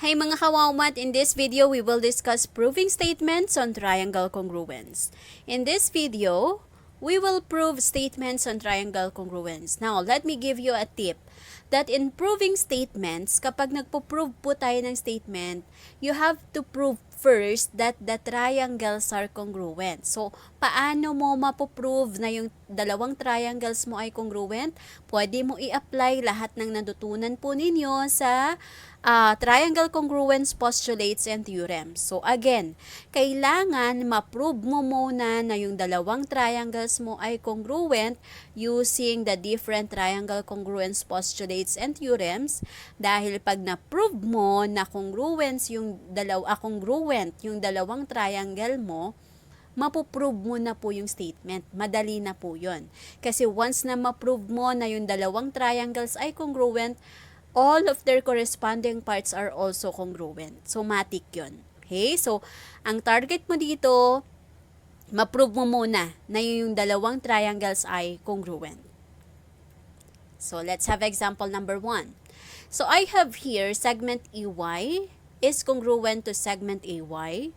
Hi mga kawawmat, in this video we will discuss proving statements on triangle congruence. In this video, we will prove statements on triangle congruence. Now, let me give you a tip that in proving statements, kapag nagpo-prove po tayo ng statement, you have to prove first that the triangles are congruent. So, paano mo mapoprove na yung dalawang triangles mo ay congruent? Pwede mo i-apply lahat ng natutunan po ninyo sa triangle congruence postulates and theorems. So, again, kailangan ma-prove mo muna na yung dalawang triangles mo ay congruent using the different triangle congruence postulates and theorems. Dahil pag na-prove mo na congruent yung dalawang triangle mo, mapoprove mo na po yung statement. Madali na po yun. Kasi once na ma-prove mo na yung dalawang triangles ay congruent, all of their corresponding parts are also congruent. So, matik yun. Okay? So, ang target mo dito, ma-prove mo muna na yung dalawang triangles ay congruent. So, let's have example number 1. So, I have here segment EY is congruent to segment AY,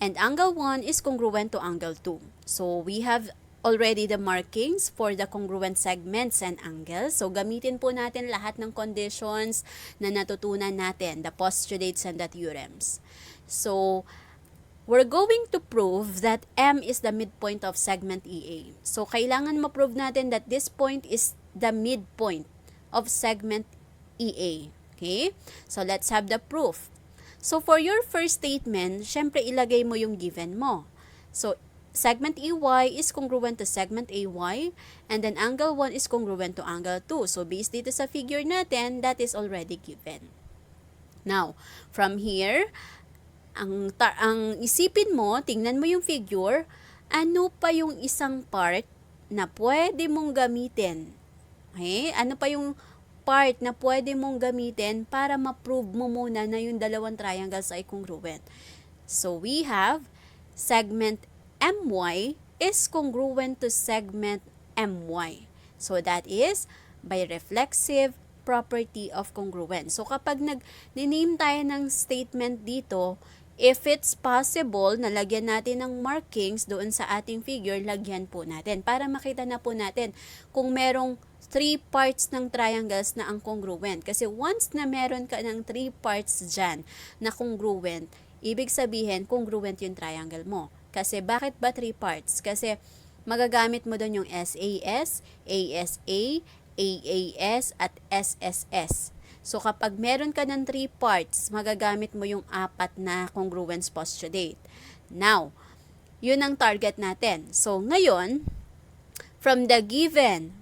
and angle 1 is congruent to angle 2. So, we have already the markings for the congruent segments and angles. So, gamitin po natin lahat ng conditions na natutunan natin, the postulates and the theorems. So, we're going to prove that M is the midpoint of segment EA. So, kailangan ma-prove natin that this point is the midpoint of segment EA. Okay? So, let's have the proof. So, for your first statement, syempre ilagay mo yung given mo. So, segment EY is congruent to segment AY, and then angle 1 is congruent to angle 2. So, based dito sa figure natin, that is already given. Now, from here, ang isipin mo, tingnan mo yung figure, ano pa yung isang part na pwede mong gamitin? Okay? Ano pa yung part na pwede mong gamitin para ma-prove mo muna na yung dalawang triangles ay congruent? So, we have segment MY is congruent to segment MY. So, that is by reflexive property of congruence. So, kapag nag-name tayo ng statement dito, if it's possible na lagyan natin ng markings doon sa ating figure, lagyan po natin para makita na po natin kung merong 3 parts ng triangles na ang congruent. Kasi once na meron ka ng 3 parts dyan na congruent, ibig sabihin congruent yung triangle mo. Kasi bakit ba 3 parts? Kasi magagamit mo doon yung SAS, ASA, AAS, at SSS. So, kapag meron ka ng 3 parts, magagamit mo yung 4 na congruence postulate. Now, yun ang target natin. So, ngayon, from the given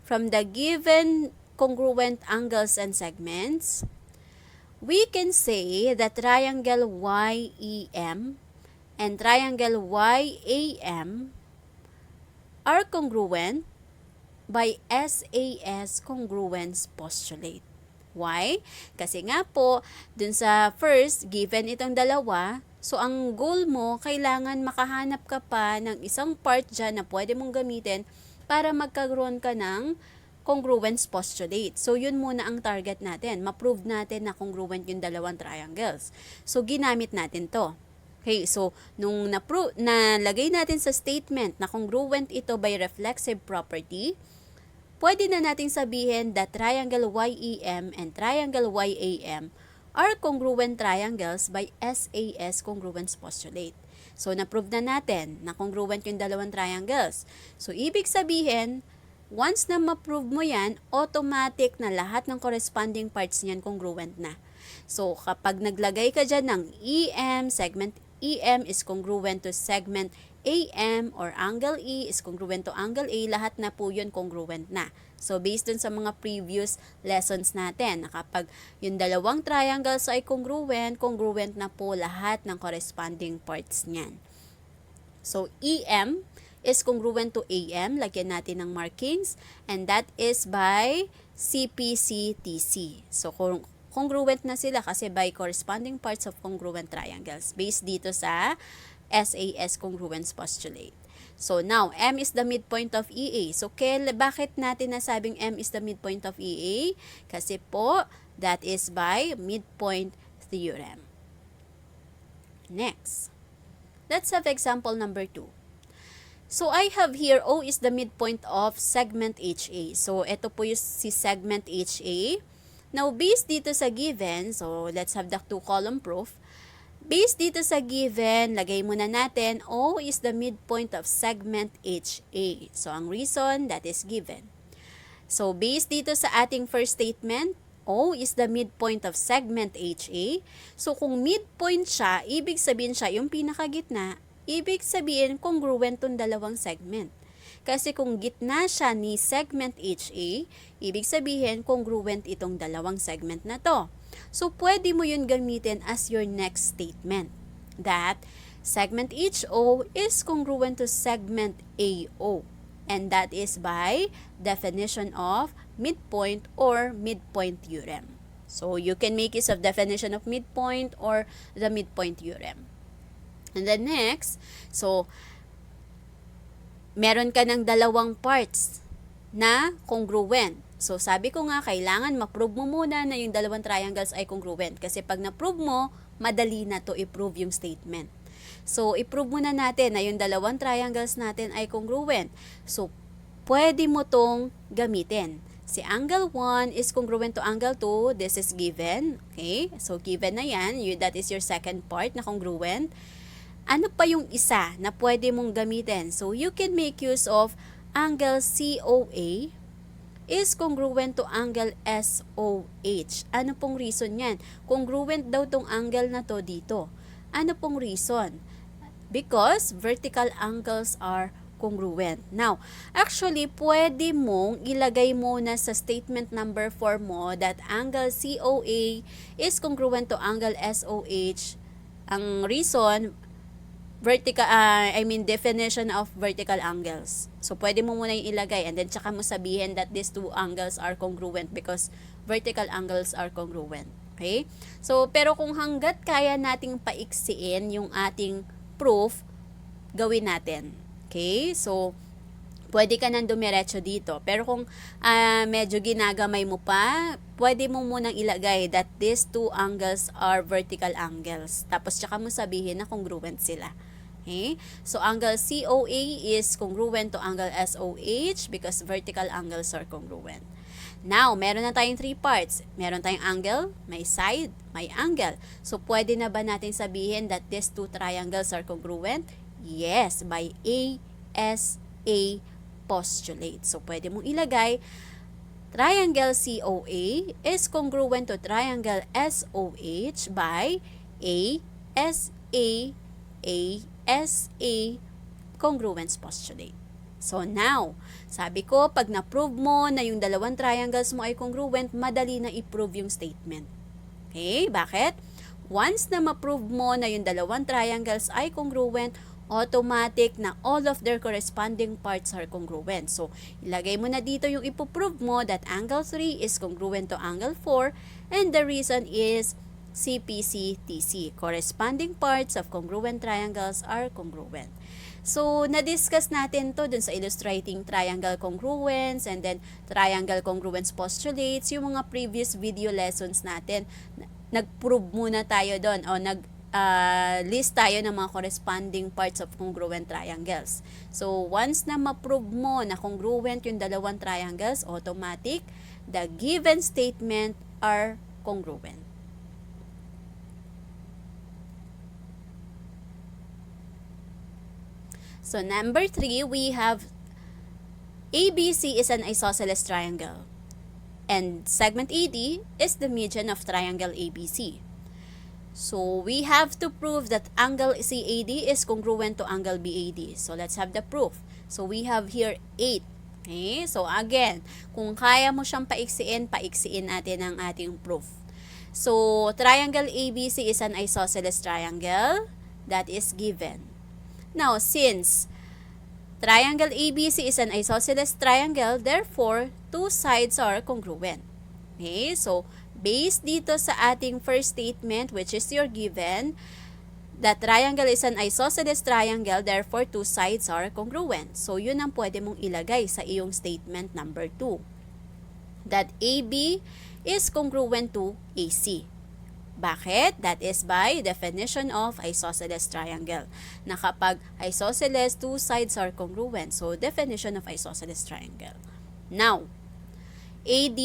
congruent angles and segments, we can say that triangle YEM and triangle YAM are congruent by SAS congruence postulate. Why? Kasi nga po, dun sa first, given itong dalawa, so ang goal mo, kailangan makahanap ka pa ng isang part dyan na pwede mong gamitin para magkaroon ka ng congruence postulate. So, yun muna ang target natin. Ma-prove natin na congruent yung dalawang triangles. So, ginamit natin to. Okay, so, nung nalagay natin sa statement na congruent ito by reflexive property, pwede na nating sabihin that triangle YEM and triangle YAM are congruent triangles by SAS congruence postulate. So, na-prove na natin na congruent yung dalawang triangles. So, ibig sabihin, once na ma-prove mo yan, automatic na lahat ng corresponding parts niyan congruent na. So, kapag naglagay ka dyan ng EM, segment EM is congruent to segment AM, or angle E is congruent to angle A, lahat na po yun congruent na. So, based dun sa mga previous lessons natin, na kapag yung dalawang triangles ay congruent na po lahat ng corresponding parts niyan. So, EM is congruent to AM, lagyan natin ng markings, and that is by CPCTC. So, congruent na sila kasi by corresponding parts of congruent triangles, based dito sa SAS congruence postulate. So, now, M is the midpoint of EA. So, bakit natin nasabing M is the midpoint of EA? Kasi po, that is by midpoint theorem. Next, let's have example number 2. So, I have here, O is the midpoint of segment HA. So, ito po yung si segment HA. Now, based dito sa given, so let's have the 2-column proof. Based dito sa given, lagay muna natin, O is the midpoint of segment HA. So, ang reason, that is given. So, based dito sa ating first statement, O is the midpoint of segment HA. So, kung midpoint siya, ibig sabihin siya yung pinakagitna, ibig sabihin congruent tong dalawang segment. Kasi kung gitna siya ni segment HA, ibig sabihin congruent itong dalawang segment na to. So, pwede mo yun gamitin as your next statement. That segment HO is congruent to segment AO. And that is by definition of midpoint or midpoint theorem. So, you can make use of definition of midpoint or the midpoint theorem. And then next, so, meron ka ng dalawang parts na congruent. So, sabi ko nga, kailangan ma-prove mo muna na yung dalawang triangles ay congruent. Kasi pag na-prove mo, madali na to i-prove yung statement. So, i-prove muna natin na yung dalawang triangles natin ay congruent. So, pwede mo tong gamitin. Si angle 1 is congruent to angle 2. This is given. Okay? So, given na yan. That is your second part na congruent. Ano pa yung isa na pwede mong gamitin? So, you can make use of angle COA is congruent to angle SOH. Ano pong reason yan? Congruent daw tong angle na to dito. Ano pong reason? Because vertical angles are congruent. Now, actually, pwede mong ilagay muna sa statement number 4 mo that angle COA is congruent to angle SOH. Ang reason, definition of vertical angles. So, pwede mo muna yung ilagay and then tsaka mo sabihin that these two angles are congruent because vertical angles are congruent. Okay? So, pero kung hanggat kaya nating paiksiin yung ating proof, gawin natin. Okay? So, pwede ka nang dumiretso dito. Pero kung medyo ginagamay mo pa, pwede mo munang ilagay that these two angles are vertical angles. Tapos tsaka mo sabihin na congruent sila. Okay? So, angle COA is congruent to angle SOH because vertical angles are congruent. Now, meron na tayong 3 parts. Meron tayong angle, may side, may angle. So, pwede na ba natin sabihin that these two triangles are congruent? Yes, by ASA postulate. So, pwede mong ilagay triangle COA is congruent to triangle SOH by ASA congruence postulate. So now, sabi ko, pag na-prove mo na yung dalawang triangles mo ay congruent, madali na i-prove yung statement. Okay? Bakit? Once na ma-prove mo na yung dalawang triangles ay congruent, automatic na all of their corresponding parts are congruent. So, ilagay mo na dito yung ipoprove mo that angle 3 is congruent to angle 4 and the reason is CPC-TC. Corresponding parts of congruent triangles are congruent. So, na-discuss natin to dun sa illustrating triangle congruence and then triangle congruence postulates, yung mga previous video lessons natin. Nag-prove muna tayo doon o list tayo ng mga corresponding parts of congruent triangles. So, once na ma-prove mo na congruent yung dalawang triangles, automatic, the given statement are congruent. So, number 3, we have ABC is an isosceles triangle. And segment AD is the median of triangle ABC. So, we have to prove that angle CAD is congruent to angle BAD. So, let's have the proof. So, we have here 8. Okay? So, again, kung kaya mo siyang paiksiin natin ang ating proof. So, triangle ABC is an isosceles triangle. That is given. Now, since triangle ABC is an isosceles triangle, therefore, two sides are congruent. Okay? So, based dito sa ating first statement, which is your given, that triangle is an isosceles triangle, therefore, two sides are congruent. So, yun ang pwede mong ilagay sa iyong statement number 2. That AB is congruent to AC Bakit? That is by definition of isosceles triangle. Na kapag isosceles, two sides are congruent. So, definition of isosceles triangle. Now, AD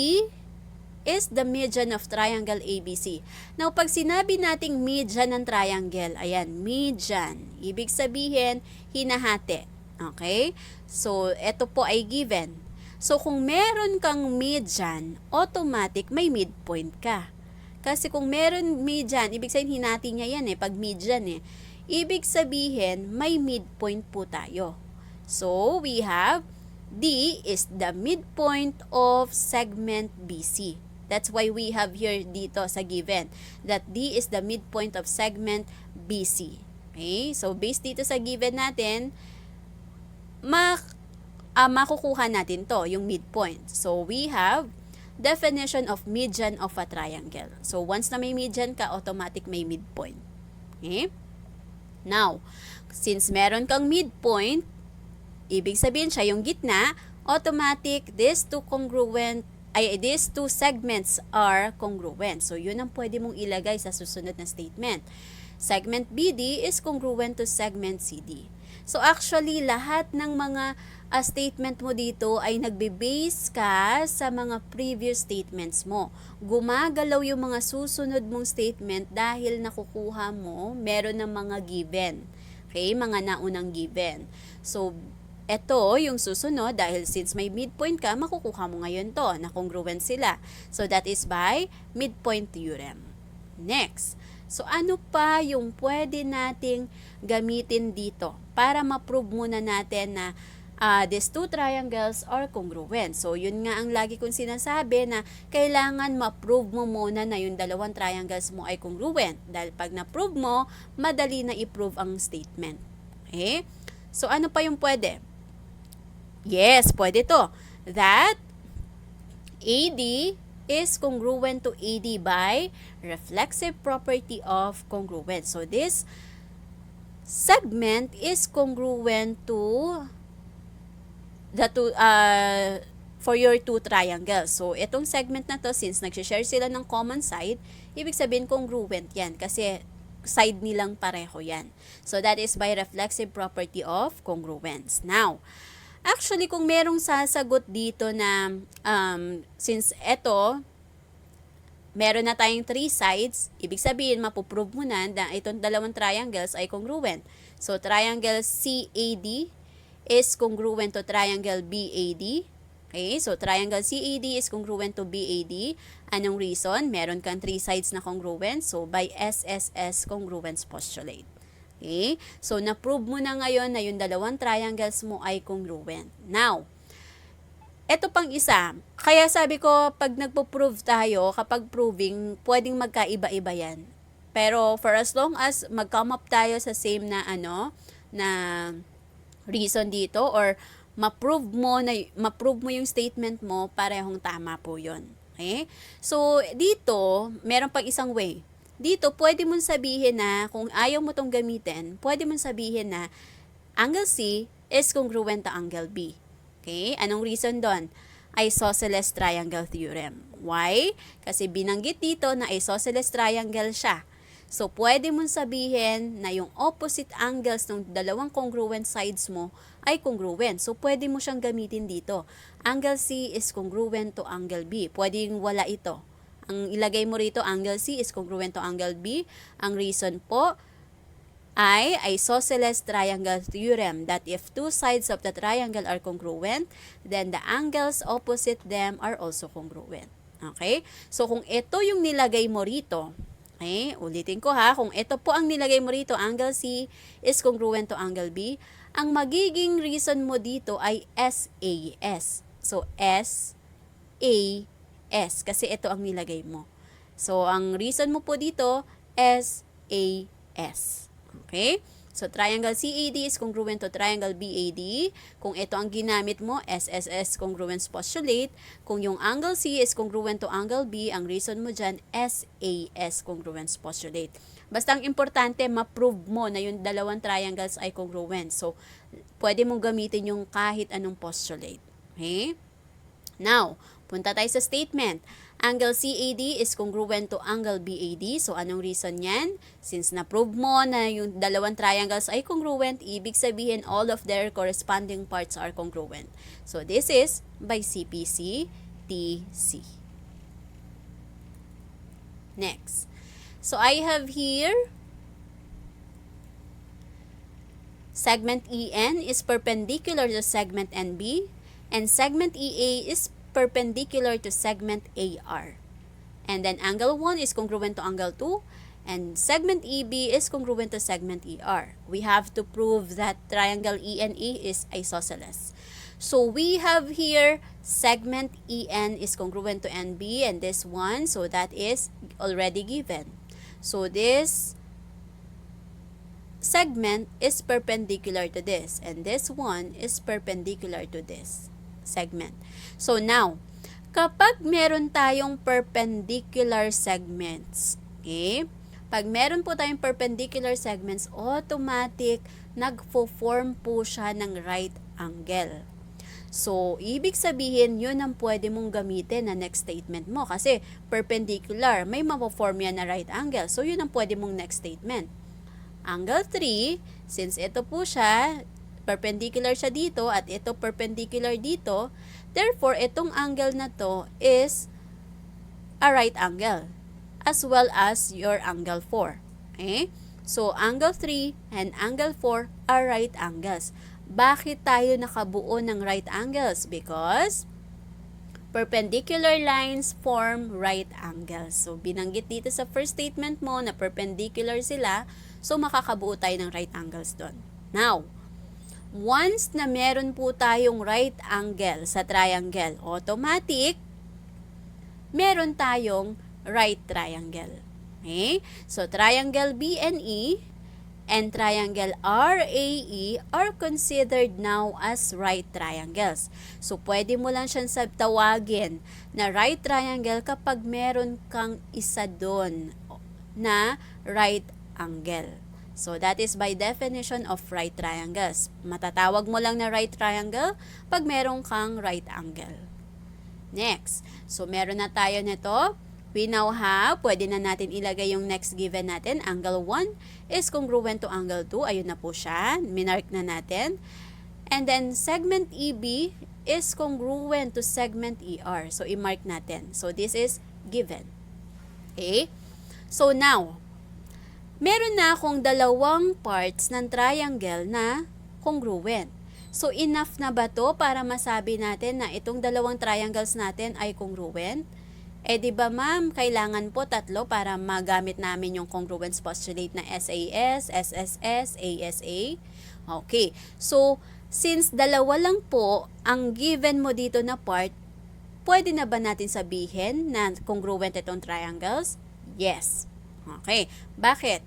is the median of triangle ABC. Now, pag sinabi nating median ng triangle, ayan, median. Ibig sabihin, hinahati. Okay? So, ito po ay given. So, kung meron kang median, automatic may midpoint ka. Kasi kung meron median, ibig sabihin hinati niya yan pag median Ibig sabihin, may midpoint po tayo. So, we have D is the midpoint of segment BC. That's why we have here dito sa given that D is the midpoint of segment BC. Okay? So, based dito sa given natin, makukuha natin to, yung midpoint. So, we have definition of median of a triangle. So, once na may median ka, automatic may midpoint. Okay? Now, since meron kang midpoint, ibig sabihin siya yung gitna, automatic, these two segments are congruent. So, yun ang pwede mong ilagay sa susunod na statement. Segment BD is congruent to segment CD. So, actually, lahat ng mga statement mo dito ay nagbe-base ka sa mga previous statements mo. Gumagalaw yung mga susunod mong statement dahil nakukuha mo, meron ng mga given. Okay? Mga naunang given. So, ito yung susunod dahil since may midpoint ka, makukuha mo ngayon to na congruent sila. So, that is by midpoint theorem. Next. So, ano pa yung pwede nating gamitin dito para ma-prove muna natin na these two triangles are congruent. So, yun nga ang lagi kong sinasabi na kailangan ma-prove mo muna na yung dalawang triangles mo ay congruent. Dahil pag na-prove mo, madali na i-prove ang statement. Okay? So, ano pa yung pwede? Yes, pwede to. That AD is congruent to AD by reflexive property of congruence. So, this segment is congruent to for your two triangles. So, itong segment na to, since nagsishare sila ng common side, ibig sabihin congruent yan kasi side nilang pareho yan. So, that is by reflexive property of congruence. Now, actually, kung merong sasagot dito na since ito, meron na tayong three sides, ibig sabihin, mapuprove mo na itong dalawang triangles ay congruent. So, triangle CAD is congruent to triangle BAD. Okay, so triangle CAD is congruent to BAD. Anong reason? Meron kang three sides na congruent. So, by SSS congruence postulate. Okay, so na-prove mo na ngayon na yung dalawang triangles mo ay congruent. Now, eto pang isa. Kaya sabi ko, pag nagpo-prove tayo, kapag proving, pwedeng magkaiba-iba yan. Pero for as long as mag-come up tayo sa same na na reason dito or ma-prove mo yung statement mo, parehong tama po 'yon. Okay? So dito, meron pang isang way. Dito pwede mong sabihin na kung ayaw mo tong gamitin, pwede mong sabihin na angle C is congruent to angle B. Okay? Anong reason doon? Isosceles triangle theorem. Why? Kasi binanggit dito na isosceles triangle siya. So, pwede mong sabihin na yung opposite angles ng dalawang congruent sides mo ay congruent. So, pwede mo siyang gamitin dito. Angle C is congruent to angle B. Pwede yung wala ito. Ang ilagay mo rito, angle C is congruent to angle B. Ang reason po ay isosceles triangle theorem that if two sides of the triangle are congruent, then the angles opposite them are also congruent. Okay? So, kung ito yung nilagay mo rito, okay, ulitin ko ha, kung ito po ang nilagay mo rito, angle C is congruent to angle B, ang magiging reason mo dito ay SAS. So, SAS, kasi ito ang nilagay mo. So, ang reason mo po dito, SAS. Okay? So, triangle CAD is congruent to triangle BAD. Kung ito ang ginamit mo, SSS congruence postulate. Kung yung angle C is congruent to angle B, ang reason mo dyan, SAS congruence postulate. Basta ang importante, ma-prove mo na yung dalawang triangles ay congruent. So, pwede mong gamitin yung kahit anong postulate. Okay? Now, punta tayo sa statement. Angle CAD is congruent to angle BAD. So, anong reason yan? Since na-prove mo na yung dalawang triangles ay congruent, ibig sabihin all of their corresponding parts are congruent. So, this is by CPC TC. Next. So, I have here segment EN is perpendicular to segment NB, and segment EA is perpendicular to segment AR. And then angle 1 is congruent to angle 2, and segment EB is congruent to segment ER. We have to prove that triangle ENE is isosceles. So we have here segment EN is congruent to NB and this one, so that is already given. So this segment is perpendicular to this, and this one is perpendicular to this segment. So now, kapag meron tayong perpendicular segments, okay? Pag meron po tayong perpendicular segments, automatic nagfo-form po siya ng right angle. So, ibig sabihin, yun ang pwede mong gamitin na next statement mo. Kasi, perpendicular, may mapo-form yan na right angle. So, yun ang pwede mong next statement. Angle 3, since ito po siya, perpendicular siya dito at ito perpendicular dito, therefore, itong angle na to is a right angle as well as your angle 4. Okay? So, angle 3 and angle 4 are right angles. Bakit tayo nakabuo ng right angles? Because perpendicular lines form right angles. So, binanggit dito sa first statement mo na perpendicular sila, so makakabuo tayo ng right angles doon. Now, once na meron po tayong right angle sa triangle, automatic, meron tayong right triangle. Okay? So, triangle BNE and triangle RAE are considered now as right triangles. So, pwede mo lang siyang tawagin na right triangle kapag meron kang isa doon na right angle. So, that is by definition of right triangles. Matatawag mo lang na right triangle pag meron kang right angle. Next. So, meron na tayo nito. We now have, pwede na natin ilagay yung next given natin. Angle 1 is congruent to angle 2. Ayun na po siya. Minark na natin. And then, segment EB is congruent to segment ER. So, i-mark natin. So, this is given. Okay? So, now, meron na akong dalawang parts ng triangle na congruent. So, enough na ba to para masabi natin na itong dalawang triangles natin ay congruent? Eh, di ba ma'am, kailangan po tatlo para magamit namin yung congruence postulate na SAS, SSS, ASA. Okay. So, since dalawa lang po ang given mo dito na part, pwede na ba natin sabihin na congruent itong triangles? Yes. Okay. Bakit?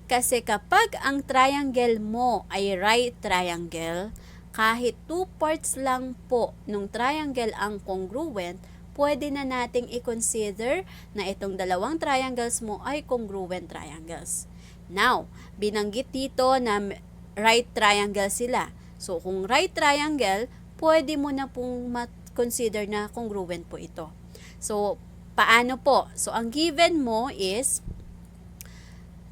Kasi kapag ang triangle mo ay right triangle, kahit 2 parts lang po nung triangle ang congruent, pwede na nating i-consider na itong dalawang triangles mo ay congruent triangles. Now, binanggit dito na right triangle sila. So, kung right triangle, pwede mo na pong consider na congruent po ito. So, paano po? So, ang given mo is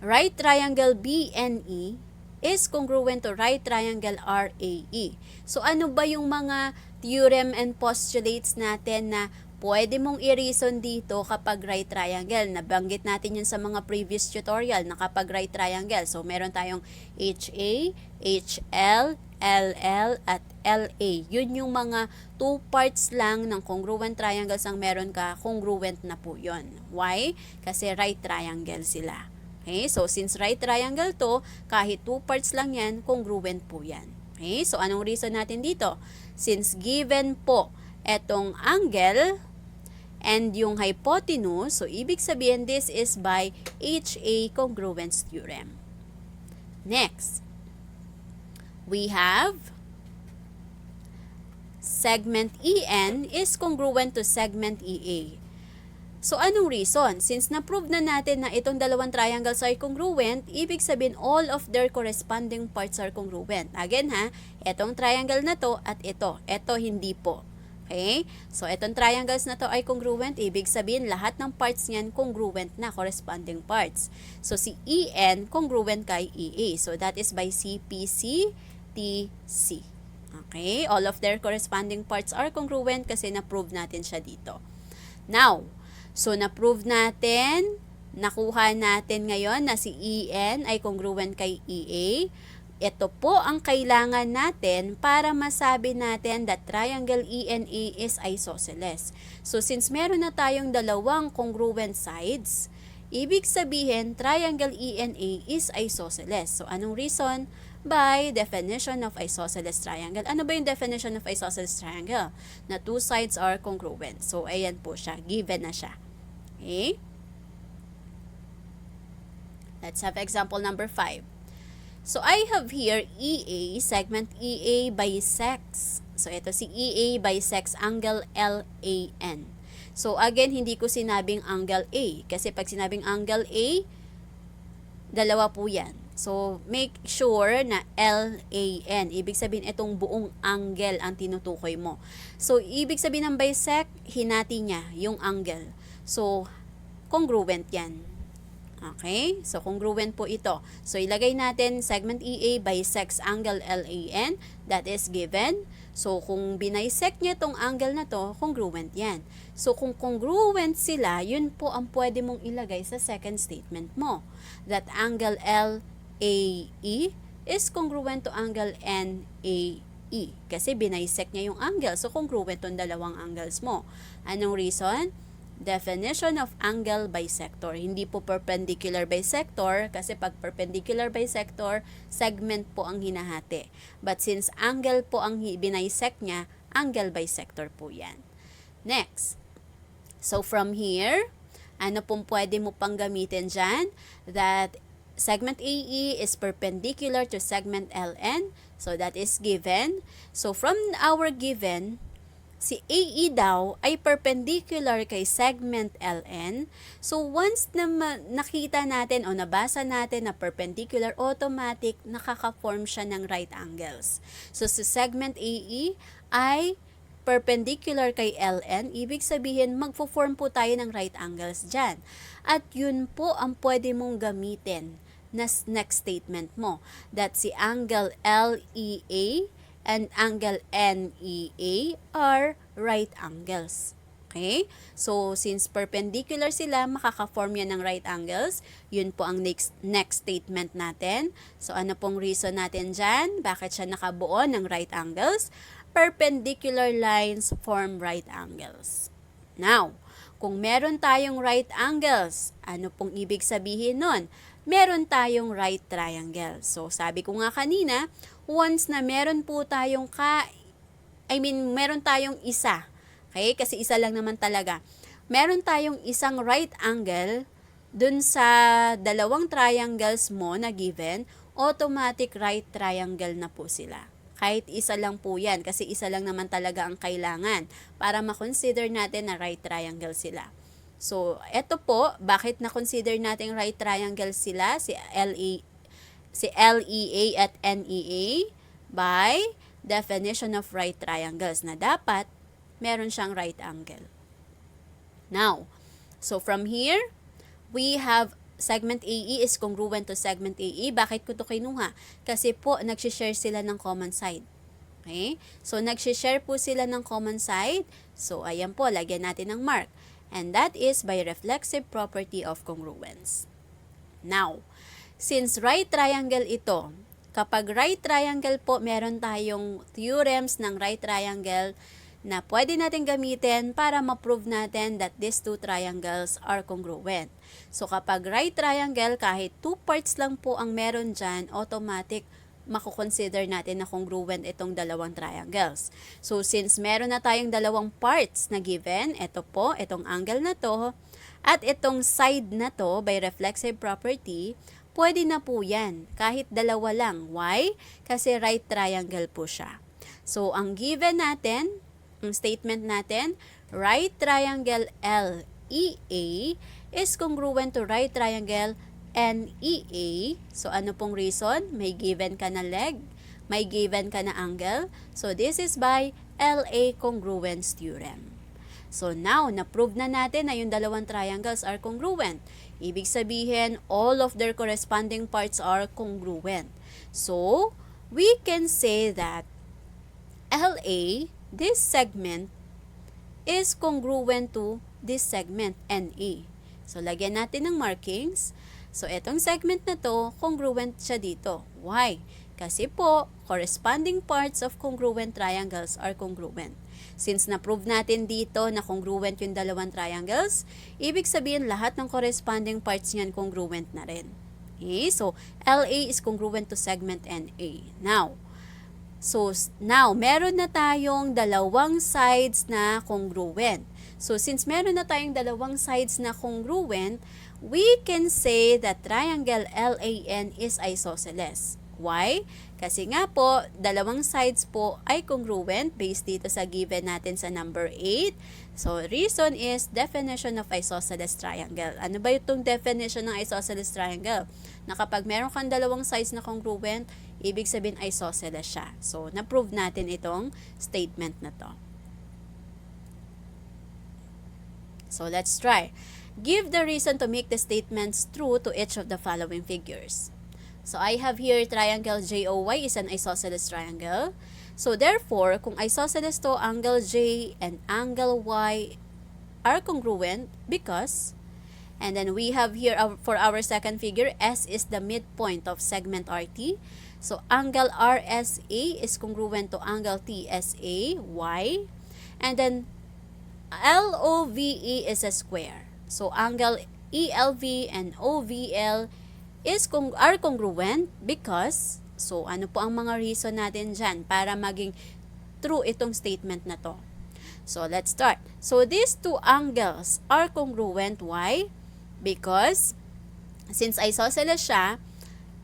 right triangle BNE is congruent to right triangle RAE. So, ano ba yung mga theorem and postulates natin na pwede mong i-reason dito kapag right triangle? Nabanggit natin yun sa mga previous tutorial na kapag right triangle. So, meron tayong HA, HL, LL, at LA. Yun yung mga 2 parts lang ng congruent triangles ang meron ka, congruent na po yun. Why? Kasi right triangle sila. Okay? So, since right triangle to, kahit 2 parts lang yan, congruent po yan. Okay? So, anong reason natin dito? Since given po etong angle and yung hypotenuse, so ibig sabihin this is by HA congruence theorem. Next, we have segment EN is congruent to segment EA. So, anong reason? Since na-prove na natin na itong dalawang triangles are congruent, ibig sabihin all of their corresponding parts are congruent. Again ha, itong triangle na to at ito. Ito hindi po. Okay? So, itong triangles na to ay congruent. Ibig sabihin, lahat ng parts niyan congruent na, corresponding parts. So, si EN congruent kay EA. So, that is by CPC, TC. Okay? All of their corresponding parts are congruent kasi na-prove natin siya dito. Now, so na-prove natin, nakuha natin ngayon na si EN ay congruent kay EA. Ito po ang kailangan natin para masabi natin that triangle ENA is isosceles. So, since meron na tayong dalawang congruent sides, ibig sabihin, triangle ENA is isosceles. So, anong reason? By definition of isosceles triangle. Ano ba yung definition of isosceles triangle? Na two sides are congruent. So, ayan po siya. Given na siya. Okay? Let's have example number 5. So, I have here EA, segment EA bisects. So, ito si EA bisects angle LAN. So, again, hindi ko sinabing angle A. Kasi pag sinabing angle A, dalawa po yan. So, make sure na LAN. Ibig sabihin, itong buong angle ang tinutukoy mo. So, ibig sabihin ng bisect, hinati niya yung angle. So, congruent yan. Okay? So, congruent po ito. So, ilagay natin segment EA bisects angle LAN. That is given. So, kung binisect niya itong angle na to, congruent yan. So, kung congruent sila, yun po ang pwede mong ilagay sa second statement mo. That angle LAE is congruent to angle NAE. Kasi binisect niya yung angle. So, congruent yung dalawang angles mo. Anong reason? Definition of angle bisector. Hindi po perpendicular bisector kasi pag perpendicular bisector, segment po ang hinahati. But since angle po ang binisect niya, angle bisector po yan. Next. So from here, ano pong pwede mo pang gamitin dyan? That segment AE is perpendicular to segment LN. So that is given. So from our given, si AE daw ay perpendicular kay segment LN. So, once na nakita natin o nabasa natin na perpendicular, automatic nakaka-form siya ng right angles. So, si segment AE ay perpendicular kay LN, ibig sabihin magfo-form po tayo ng right angles dyan. At yun po ang pwede mong gamitin na next statement mo. That si angle LEA and angle NEA are right angles. Okay? So, since perpendicular sila, makaka-form yan ng right angles. Yun po ang next statement natin. So, ano pong reason natin dyan? Bakit siya nakabuo ng right angles? Perpendicular lines form right angles. Now, kung meron tayong right angles, ano pong ibig sabihin nun? Meron tayong right triangle. So, sabi ko nga kanina, once na meron po tayong meron tayong isa. Okay? Kasi isa lang naman talaga. Meron tayong isang right angle dun sa dalawang triangles mo na given, automatic right triangle na po sila. Kahit isa lang po yan, kasi isa lang naman talaga ang kailangan para ma-consider natin na right triangle sila. So, eto po, bakit na-consider natin right triangle sila, si LEA at NEA, by definition of right triangles na dapat meron siyang right angle. Now, so from here, we have segment AE is congruent to segment AE. Bakit ko ito kinuha? Kasi po, nagsishare sila ng common side. Okay? So, nagsishare po sila ng common side. So, ayan po, lagyan natin ng mark. And that is by reflexive property of congruence. Now, since right triangle ito, kapag right triangle po, meron tayong theorems ng right triangle na pwede natin gamitin para ma-prove natin that these two triangles are congruent. So, kapag right triangle, kahit two parts lang po ang meron dyan, automatic mako-consider natin na congruent itong dalawang triangles. So, since meron na tayong dalawang parts na given, ito po, itong angle na to, at itong side na to, by reflexive property, pwede na po yan, kahit dalawa lang. Why? Kasi right triangle po siya. So, ang given natin, ang statement natin, right triangle LEA is congruent to right triangle NEA. So, ano pong reason? May given ka na leg, may given ka na angle. So, this is by LA congruence theorem. So, now, na-prove na natin na yung dalawang triangles are congruent. Ibig sabihin, all of their corresponding parts are congruent. So, we can say that LA, this segment, is congruent to this segment, NE. So, lagyan natin ng markings. So, etong segment na to, congruent siya dito. Why? Kasi po, corresponding parts of congruent triangles are congruent. Since na-prove natin dito na congruent yung dalawang triangles, ibig sabihin lahat ng corresponding parts niyan congruent na rin. Okay? So, LA is congruent to segment NA. Now, meron na tayong dalawang sides na congruent. So, since meron na tayong dalawang sides na congruent, we can say that triangle LAN is isosceles. Why? Kasi nga po, dalawang sides po ay congruent based dito sa given natin sa number 8. So, reason is definition of isosceles triangle. Ano ba itong definition ng isosceles triangle? Na kapag meron kang dalawang sides na congruent, ibig sabihin isosceles siya. So, na-prove natin itong statement na to. So, let's try. Give the reason to make the statements true to each of the following figures. So, I have here triangle JOY is an isosceles triangle. So, therefore, kung isosceles to, angle J and angle Y are congruent because, and then we have here for our second figure, S is the midpoint of segment RT. So, angle RSA is congruent to angle TSA, Y. And then, LOVE is a square. So, angle ELV and OVL are congruent because, so ano po ang mga reason natin dyan para maging true itong statement na to? So, let's start. So, these two angles are congruent. Why? Because, since isosceles siya,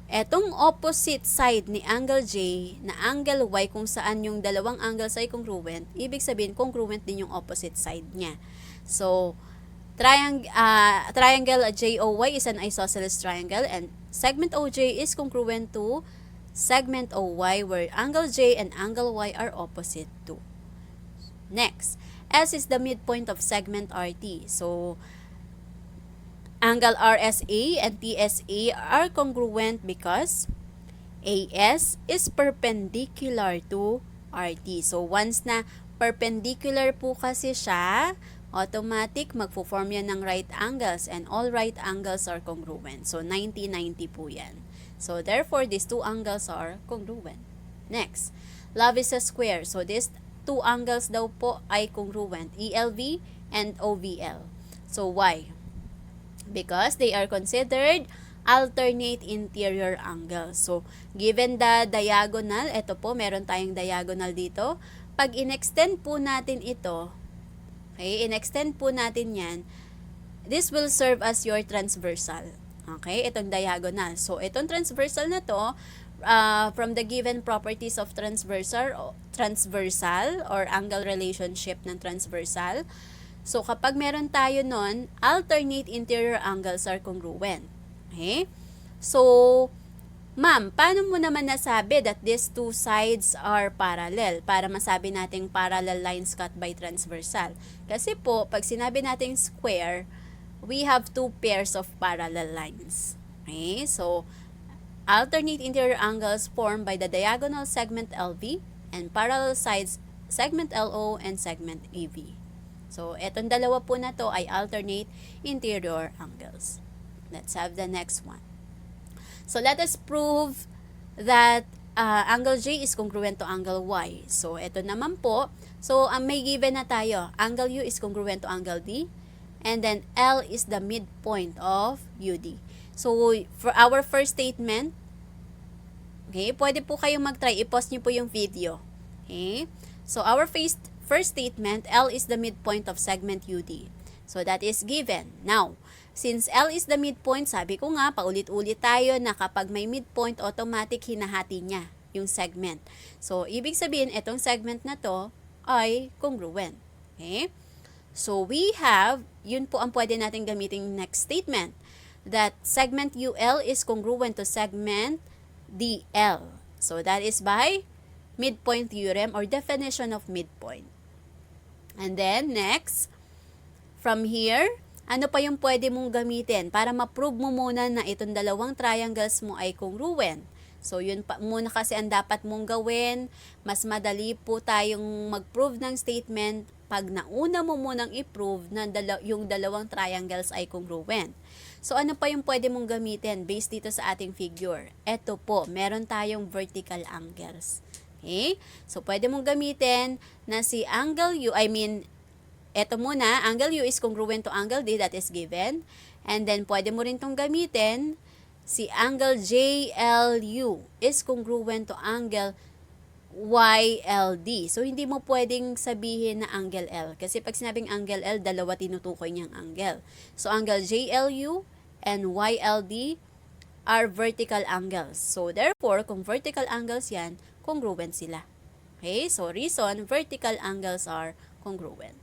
etong opposite side ni angle J na angle Y kung saan yung dalawang angles ay congruent, ibig sabihin congruent din yung opposite side niya. So, triangle JOY is an isosceles triangle and segment OJ is congruent to segment OY where angle J and angle Y are opposite to. Next, S is the midpoint of segment RT. So, angle RSA and TSA are congruent because AS is perpendicular to RT. So, once na perpendicular po kasi siya, automatic magpo-form yan ng right angles and all right angles are congruent. So, 90-90 po yan. So, therefore, these two angles are congruent. Next, love is a square. So, these two angles daw po ay congruent, ELV and OVL. So, why? Because they are considered alternate interior angles. So, given the diagonal, ito po, meron tayong diagonal dito. Pag in-extend po natin ito, okay, in-extend po natin yan, this will serve as your transversal. Okay, itong diagonal. So, itong transversal na to, from the given properties of transversal or angle relationship ng transversal, so, kapag meron tayo nun, alternate interior angles are congruent. Okay? So, ma'am, paano mo naman nasabi that these two sides are parallel para masabi nating parallel lines cut by transversal? Kasi po, pag sinabi nating square, we have two pairs of parallel lines. Okay? So, alternate interior angles formed by the diagonal segment LV and parallel sides segment LO and segment AV. So, etong dalawa po na to ay alternate interior angles. Let's have the next one. So, let us prove that angle J is congruent to angle Y. So, ito naman po. So, may given na tayo. Angle U is congruent to angle D. And then, L is the midpoint of UD. So, for our first statement, okay, pwede po kayong mag-try. I-pause nyo po yung video. Okay? So, our first statement, L is the midpoint of segment UD. So, that is given. Now, since L is the midpoint, sabi ko nga, paulit-ulit tayo na kapag may midpoint, automatic hinahati niya yung segment. So, ibig sabihin, itong segment na to ay congruent. Okay? So, we have, yun po ang pwede natin gamitin next statement, that segment UL is congruent to segment DL. So that is by midpoint theorem or definition of midpoint. And then next, from here, ano pa yung pwede mong gamitin para ma-prove mo muna na itong dalawang triangles mo ay congruent? So, yun pa muna kasi ang dapat mong gawin. Mas madali po tayong mag-prove ng statement pag nauna mo munang i-prove na yung dalawang triangles ay congruent. So, ano pa yung pwede mong gamitin based dito sa ating figure? Ito po, meron tayong vertical angles. Okay? So, pwede mong gamitin na si angle U, eto muna, angle U is congruent to angle D, that is given. And then, pwede mo rin itong gamitin, si angle JLU is congruent to angle YLD. So, hindi mo pwedeng sabihin na angle L. Kasi pag sinabing angle L, dalawa tinutukoy niyang angle. So, angle JLU and YLD are vertical angles. So, therefore, kung vertical angles yan, congruent sila. Okay? So, reason, vertical angles are congruent.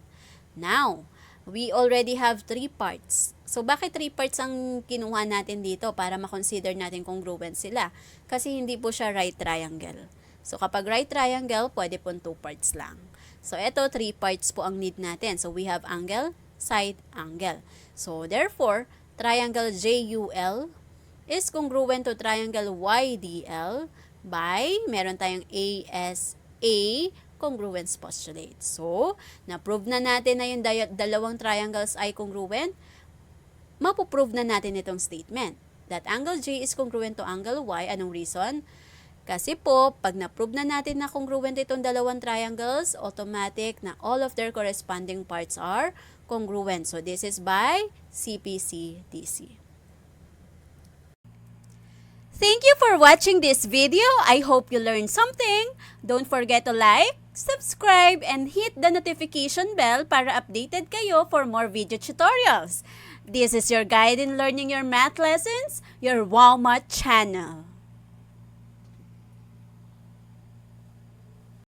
Now, we already have 3 parts. So, bakit 3 parts ang kinuha natin dito para ma-consider natin congruent sila? Kasi hindi po siya right triangle. So, kapag right triangle, pwede po 2 parts lang. So, ito, 3 parts po ang need natin. So, we have angle, side, angle. So, therefore, triangle JUL is congruent to triangle YDL by, meron tayong ASA, congruence postulate. So, na-prove na natin na yung dalawang triangles ay congruent, mapuprove na natin itong statement. That angle J is congruent to angle Y. Anong reason? Kasi po, pag na-prove na natin na congruent itong dalawang triangles, automatic na all of their corresponding parts are congruent. So, this is by CPC-DC. Thank you for watching this video. I hope you learned something. Don't forget to like, subscribe, and hit the notification bell para updated kayo for more video tutorials. This is your guide in learning your math lessons, your Walmart channel.